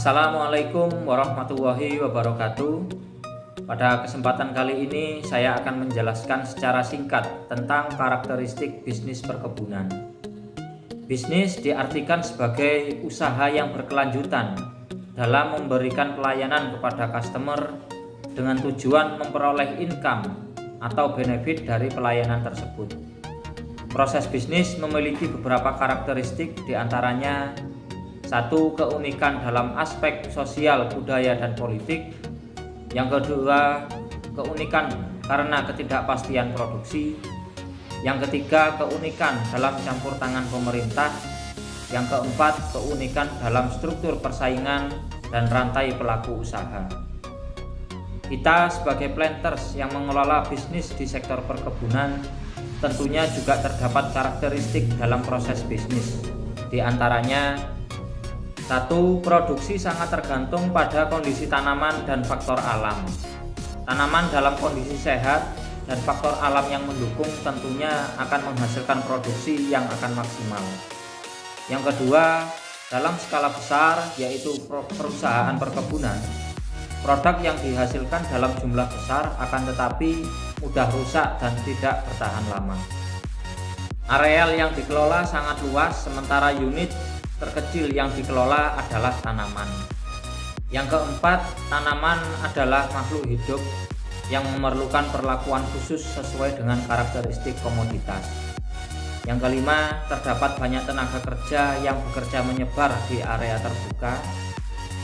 Assalamualaikum warahmatullahi wabarakatuh. Pada kesempatan kali ini saya akan menjelaskan secara singkat tentang karakteristik bisnis perkebunan. Bisnis diartikan sebagai usaha yang berkelanjutan dalam memberikan pelayanan kepada customer dengan tujuan memperoleh income atau benefit dari pelayanan tersebut. Proses bisnis memiliki beberapa karakteristik, diantaranya: 1. Keunikan dalam aspek sosial, budaya, dan politik. Yang kedua, keunikan karena ketidakpastian produksi. Yang ketiga, keunikan dalam campur tangan pemerintah. Yang keempat, keunikan dalam struktur persaingan dan rantai pelaku usaha. Kita sebagai planters yang mengelola bisnis di sektor perkebunan tentunya juga terdapat karakteristik dalam proses bisnis. Di antaranya: 1. Produksi sangat tergantung pada kondisi tanaman dan faktor alam. Tanaman dalam kondisi sehat dan faktor alam yang mendukung tentunya akan menghasilkan produksi yang akan maksimal. Yang kedua, dalam skala besar, yaitu perusahaan perkebunan, produk yang dihasilkan dalam jumlah besar akan tetapi mudah rusak dan tidak bertahan lama. Areal yang dikelola sangat luas, sementara unit terkecil yang dikelola adalah tanaman. Yang keempat, tanaman adalah makhluk hidup yang memerlukan perlakuan khusus sesuai dengan karakteristik komoditas. Yang kelima, terdapat banyak tenaga kerja yang bekerja menyebar di area terbuka.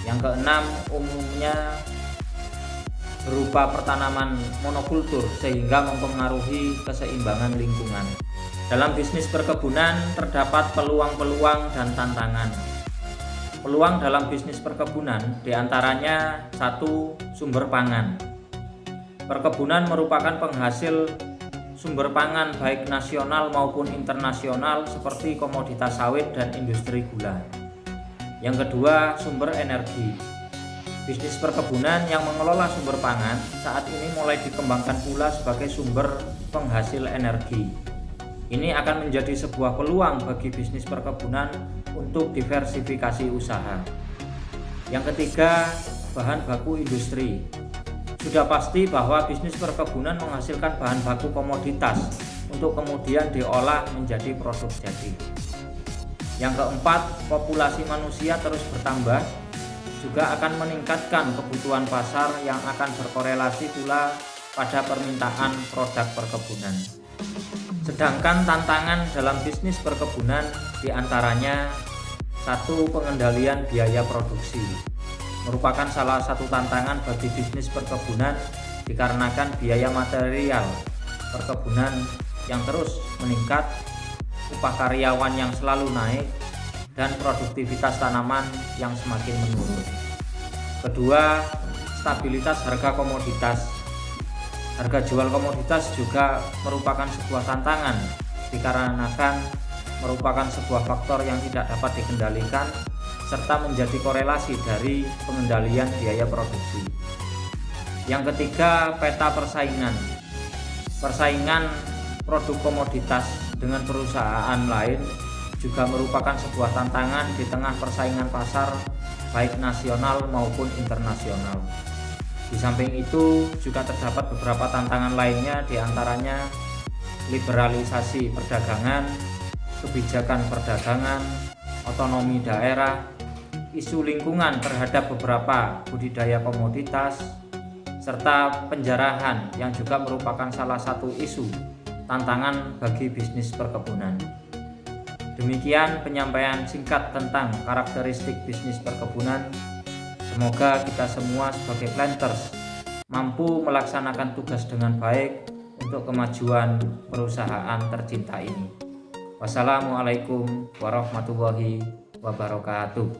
Yang keenam, umumnya berupa pertanaman monokultur sehingga mempengaruhi keseimbangan lingkungan. Dalam bisnis perkebunan terdapat peluang-peluang dan tantangan. Peluang dalam bisnis perkebunan diantaranya: 1. Sumber pangan. Perkebunan merupakan penghasil sumber pangan baik nasional maupun internasional seperti komoditas sawit dan industri gula. Yang kedua, sumber energi. Bisnis perkebunan yang mengelola sumber pangan saat ini mulai dikembangkan pula sebagai sumber penghasil energi. Ini akan menjadi sebuah peluang bagi bisnis perkebunan untuk diversifikasi usaha. Yang ketiga, bahan baku industri. Sudah pasti bahwa bisnis perkebunan menghasilkan bahan baku komoditas untuk kemudian diolah menjadi produk jadi. Yang keempat, populasi manusia terus bertambah, juga akan meningkatkan kebutuhan pasar yang akan berkorelasi pula pada permintaan produk perkebunan. Sedangkan tantangan dalam bisnis perkebunan diantaranya: 1. Pengendalian biaya produksi. Merupakan salah satu tantangan bagi bisnis perkebunan dikarenakan biaya material perkebunan yang terus meningkat, upah karyawan yang selalu naik, dan produktivitas tanaman yang semakin menurun. Kedua, stabilitas harga komoditas. Harga jual komoditas juga merupakan sebuah tantangan dikarenakan merupakan sebuah faktor yang tidak dapat dikendalikan serta menjadi korelasi dari pengendalian biaya produksi. Yang ketiga, peta persaingan. Persaingan produk komoditas dengan perusahaan lain juga merupakan sebuah tantangan di tengah persaingan pasar baik nasional maupun internasional. Di samping itu juga terdapat beberapa tantangan lainnya, diantaranya liberalisasi perdagangan, kebijakan perdagangan, otonomi daerah, isu lingkungan terhadap beberapa budidaya komoditas, serta penjarahan yang juga merupakan salah satu isu tantangan bagi bisnis perkebunan. Demikian penyampaian singkat tentang karakteristik bisnis perkebunan. Semoga kita semua sebagai planters mampu melaksanakan tugas dengan baik untuk kemajuan perusahaan tercinta ini. Wassalamualaikum warahmatullahi wabarakatuh.